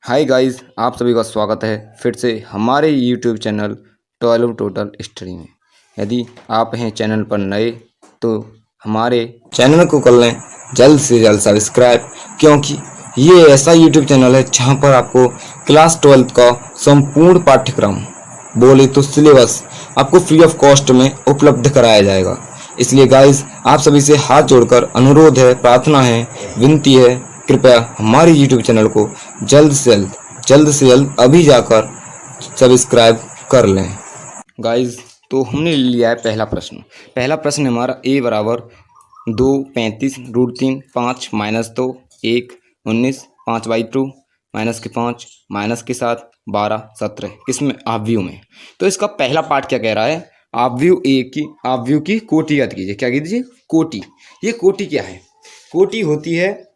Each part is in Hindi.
हाय गाइस, आप सभी का स्वागत है फिर से हमारे यूट्यूब चैनल 12 टोटल स्टडी में। यदि आप हैं चैनल पर नए तो हमारे चैनल को कर लें जल्द से जल्द सब्सक्राइब, क्योंकि ये ऐसा यूट्यूब चैनल है जहां पर आपको क्लास 12 का संपूर्ण पाठ्यक्रम, बोले तो सिलेबस, आपको फ्री ऑफ कॉस्ट में उपलब्ध कराया जाएगा। इसलिए गाइस, आप सभी से हाथ जोड़कर अनुरोध है, प्रार्थना है, विनती है, कृपया हमारे YouTube चैनल को जल्द से जल्द अभी जाकर सब्सक्राइब कर लें। गाइस, तो हमने लिया है पहला प्रश्न हमारा a बराबर 2 35√3 5 -2 1 19 5/2 -5 -7 12 17 किसमें आव्यूह में। तो इसका पहला पार्ट क्या कह रहा है, आव्यूह की कोटि याद कीजिए। क्या कीजिए? कोटि। ये कोटि क्या है? कोटि होती है,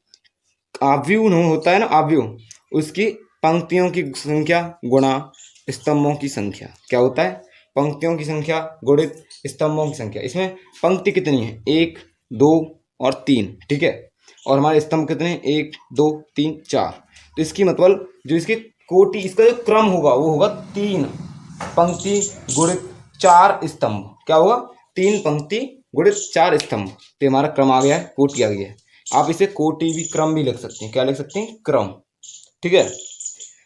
आव्यूह होता है ना, आव्यूह उसकी पंक्तियों की संख्या गुणा स्तंभों की संख्या। क्या होता है? पंक्तियों की संख्या गुणित स्तंभों की संख्या। इसमें पंक्ति कितनी है? 1 2 और 3, ठीक है। और हमारे स्तंभ कितने हैं? 1 2 3 4। तो इसकी मतलब जो इसकी कोटि, इसका जो क्रम होगा वो होगा 3 पंक्ति गुणित 4 स्तंभ। क्या होगा? 3 पंक्ति गुणित 4 स्तंभ। तो हमारा क्रम आ गया है, कोटि आ गई है। आप इसे कोटि भी, क्रम भी लिख सकते हैं। क्या लिख सकते हैं? क्रम, ठीक है।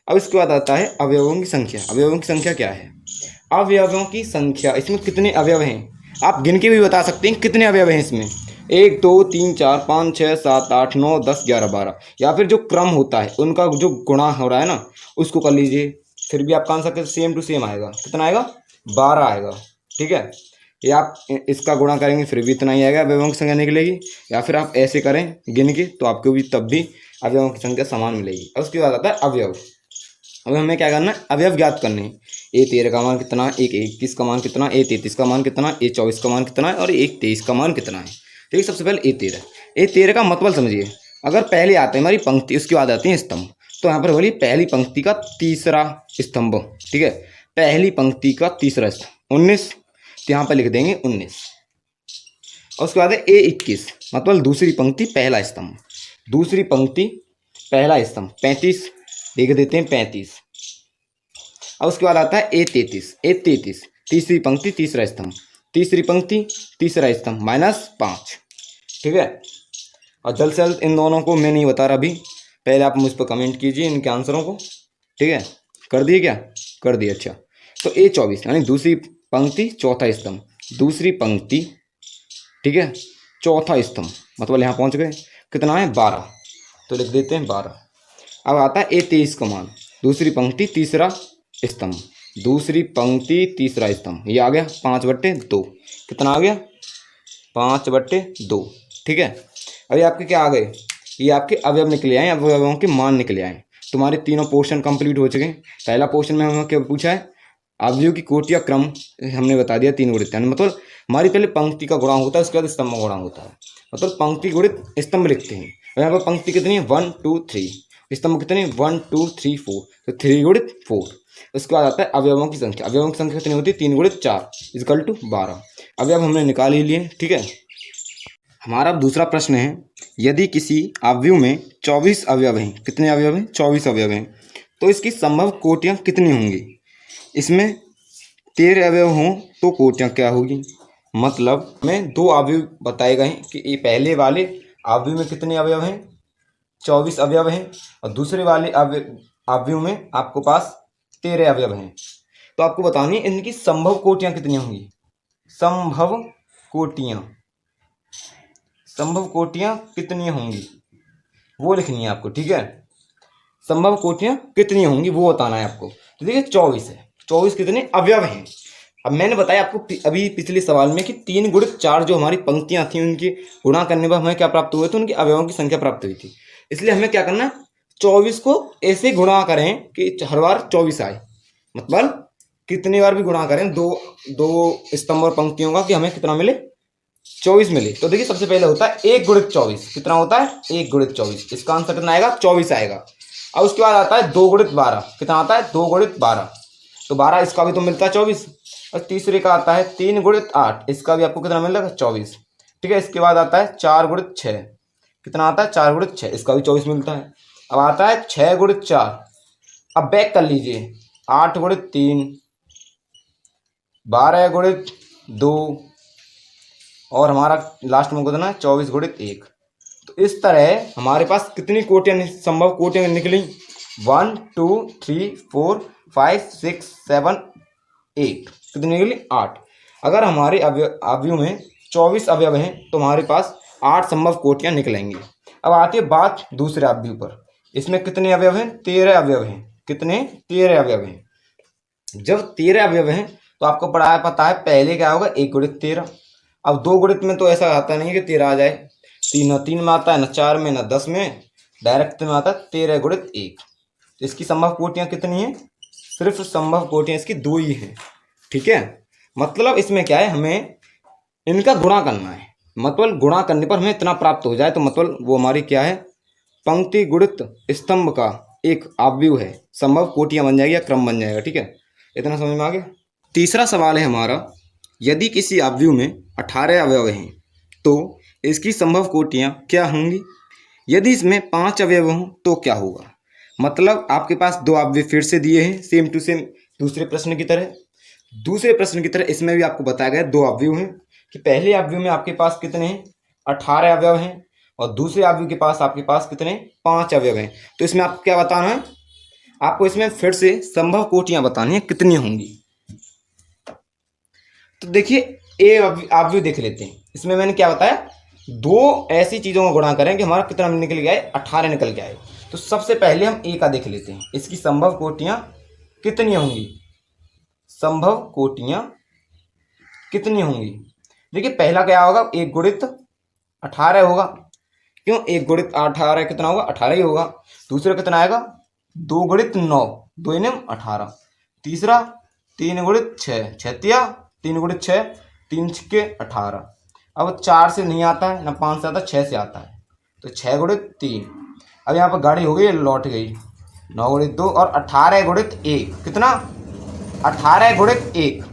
अब इसके बाद आता है अवयवों की संख्या। अवयवों की संख्या क्या है? अवयवों की संख्या, इसमें कितने अवयव हैं आप गिन के भी बता सकते हैं। कितने अवयव हैं इसमें? 1 2 3 4 5 6 7 8 9 10 11 12। या फिर जो क्रम होता है उनका जो गुणा हो रहा है ना, उसको कर लीजिए, फिर भी आपका आंसर सेम टू सेम आएगा। कितना आएगा? 12 आएगा, ठीक है। या आप इसका गुणा करेंगे फिर भी इतना ही आएगा, अवयवों की संख्या निकलेगी। या फिर आप ऐसे करें गिन के, तो आपको भी तब भी अवयवों की संख्या समान मिलेगी। और उसके बाद आता है अवयव। अब हमें क्या करना है? अवयव ज्ञात करने हैं। A13 का मान कितना है, A21 का मान कितना, A33 का मान कितना, A24 का मान कितना है और A23 का मान कितना है। ठीक है, सबसे पहले A13 का मतलब समझिए। अगर पहले आते हैं हमारी पंक्ति, उसके बाद आती है स्तंभ। तो यहाँ पर बोलिए पहली पंक्ति का तीसरा स्तंभ, ठीक है। पहली पंक्ति का तीसरा स्तंभ 19, तो यहाँ पर लिख देंगे 19। और उसके बाद है A21, मतलब दूसरी पंक्ति पहला स्तंभ। दूसरी पंक्ति पहला स्तंभ 35, लिख देते हैं 35। और उसके बाद आता है A33, तीसरी पंक्ति तीसरा स्तंभ। तीसरी पंक्ति तीसरा स्तंभ -5, ठीक है। और जल्द से जल्द इन दोनों को मैं नहीं बता रहा अभी, पहले आप मुझ पर कमेंट कीजिए इनके आंसरों को, ठीक है। कर दिए? क्या कर दिए? अच्छा। तो A24 यानी दूसरी पंक्ति चौथा स्तंभ, दूसरी पंक्ति, ठीक है, चौथा स्तंभ, मतलब यहाँ पहुँच गए। कितना है? 12, तो लिख देते हैं 12। अब आता है A23 का मान, दूसरी पंक्ति तीसरा स्तंभ, दूसरी पंक्ति तीसरा स्तंभ। ये आ गया 5/2। कितना आ गया? 5/2, ठीक है। अभी आपके क्या आ गए? ये आपके अवयव निकले आए, अवयवों के मान निकले आए। तुम्हारे तीनों पोर्शन कंप्लीट हो चुके हैं। पहला पोर्शन में हमें क्या पूछा है? अवयव की कोटि या क्रम। हमने बता दिया 3 गुणित, मतलब हमारी पहले पंक्ति का गुणा होता है, उसके बाद स्तंभ का गुणा होता है। मतलब पंक्ति गुणित स्तंभ लिखते हैं। यहाँ पर पंक्ति कितनी है? 1 2 3। स्तंभ कितने? 1 2 3 4, तो 3 गुणित 4। उसके बाद आता है अवयवों की संख्या। अवयवों की संख्या कितनी होती है? 3 गुणित 4 = 12। अवयव हमने निकाल ही लिए, ठीक है। हमारा दूसरा प्रश्न है, यदि किसी आव्यूह में 24 अवयव हैं। कितने अवयव हैं? 24 अवयव हैं। तो इसकी संभव कोटियाँ कितनी होंगी? इसमें 13 अवयव हों तो कोटियाँ क्या होगी? मतलब में 2 अवयव बताए गए हैं कि ये पहले वाले आव्यूह में कितने अवयव हैं? 24 अवयव हैं। और दूसरे वाले आव्यूह में आपको पास 13 अवयव हैं। तो आपको बतानी है इनकी संभव कोटियाँ कितनी होंगी। संभव कोटियाँ कितनी होंगी वो लिखनी है आपको, ठीक है। संभव कोटियाँ कितनी होंगी वो बताना है आपको। तो देखिए 24 है, 24 कितने अवयव हैं। अब मैंने बताया आपको अभी पिछले सवाल में कि 3 गुणित 4 जो हमारी पंक्तियाँ थी, उनकी गुणा करने पर हमें क्या प्राप्त हुए थे? उनके अवयवों की संख्या प्राप्त हुई थी। इसलिए हमें क्या करना है? 24 को ऐसे गुणा करें कि हर बार 24 आए। मतलब कितनी बार भी गुणा करें दो स्तंभ और पंक्तियों का, कि हमें कितना मिले? 24 मिले। तो देखिए सबसे पहले होता है 1 गुणित 24। कितना होता है? 1 गुणित 24। इसका आंसर कितना आएगा? 24 आएगा। अब उसके बाद आता है 2 गुणित 12। कितना आता है? 2 गुणित 12। तो 12 इसका भी तो मिलता है 24। और तीसरे का आता है 3 गुणित 8। इसका भी आपको कितना मिलेगा? 24, ठीक है। इसके बाद आता है 4 गुणित 6। कितना आता है? 4 गुणित 6। इसका भी 24 मिलता है। अब आता है 6 गुणित 4। अब बैक कर लीजिए, 8 गुणित 3, 12 गुणित 2, और हमारा लास्ट में कितना है 24 गुणित 1। तो इस तरह हमारे पास कितनी कोटियाँ संभव कोटियाँ निकली, 1 2 3 4 5 6 7 8, कितनी निकली 8। अगर हमारे अवयव में 24 अवयव हैं तो हमारे पास 8 संभव कोटियाँ निकलेंगी। अब आती है बात दूसरे अवयव पर। इसमें कितने अवयव हैं, 13 अवयव हैं। कितने, 13 अवयव हैं। जब 13 अवयव हैं तो आपको पता है पहले क्या होगा, 1 गुणित 13। अब 2 गुणित में तो ऐसा आता नहीं है कि 13 आ जाए, 3 में आता है, न 4 में, न 10 में, डायरेक्ट में आता है 13 गुणित 1। इसकी संभव कोटियाँ कितनी हैं, सिर्फ संभव कोटियाँ इसकी 2 ही हैं। ठीक है, मतलब इसमें क्या है, हमें इनका गुणा करना है। मतलब गुणा करने पर हमें इतना प्राप्त हो जाए तो मतलब वो हमारी क्या है, पंक्ति गुणित स्तंभ का एक अवयव है, संभव कोटियाँ बन जाएगी या क्रम बन जाएगा। ठीक है, इतना समझ में आ गया। तीसरा सवाल है हमारा, यदि किसी अवयव में 18 अवयव हैं तो इसकी संभव कोटियाँ क्या होंगी। यदि इसमें 5 अवयव हों तो क्या होगा। मतलब आपके पास 2 अवयव फिर से दिए हैं, सेम टू सेम दूसरे प्रश्न की तरह। दूसरे प्रश्न की तरह इसमें भी आपको बताया गया 2 अवयव हैं कि पहले अवयव में आपके पास कितने हैं, 18 अवयव हैं, और दूसरे अवयव के पास आपके पास कितने, 5 अवयव हैं। तो इसमें आपको क्या बताना है, आपको इसमें फिर से संभव कोटियाँ बतानी है कितनी होंगी। तो देखिए ए अवयव देख लेते हैं। इसमें मैंने क्या बताया, 2 ऐसी चीज़ों का गुणा करें कि हमारा कितना निकल गया है, 18 निकल गया है। तो सबसे पहले हम ए का देख लेते हैं, इसकी संभव कोटियाँ कितनी होंगी। संभव कोटियाँ कितनी होंगी, देखिए पहला क्या होगा, 1 गुणित 18 होगा। क्यों, 1 गुणित 18 कितना होगा, 18 ही होगा। दूसरा कितना आएगा, 2 गुणित 9, 2 ने 18। तीसरा 3 गुणित 6, 3 गुणित 6, 3 छक्के 18। अब 4 से नहीं आता है, ना 5 से आता, 6 से आता है, तो 6 गुणित 3। अब यहाँ पर गाड़ी हो गई, लौट गई, 9 गुणित 2 और 18 गुणित 1, कितना, 18 गुणित 1।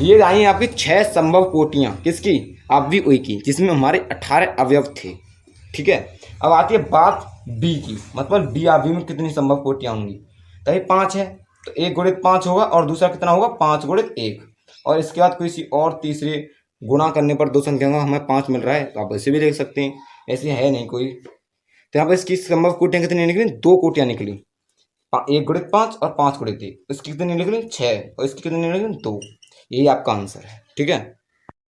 ये आई आपकी 6 संभव कोटियाँ, किसकी, अवयव की, जिसमें हमारे 18 अवयव थे। ठीक है, अब आती है बात बी की, मतलब बी अवयव में कितनी संभव कोटियाँ होंगी। तो ये 5 है, तो 1 गुणित 5 होगा, और दूसरा कितना होगा, 5 गुणित 1। और इसके बाद किसी और तीसरे गुणा करने पर 2 संख्या का हमें 5 मिल रहा है, तो आप ऐसे भी देख सकते हैं, ऐसे है नहीं कोई। तो यहाँ पर इसकी संभव कोटियाँ कितनी निकली, 2 कोटियाँ निकली, 1 गुणित 5 और 5 गुणित 1। इसकी कितनी निकली, 6, और इसकी कितनी निकली, 2। यही आपका आंसर है। ठीक है।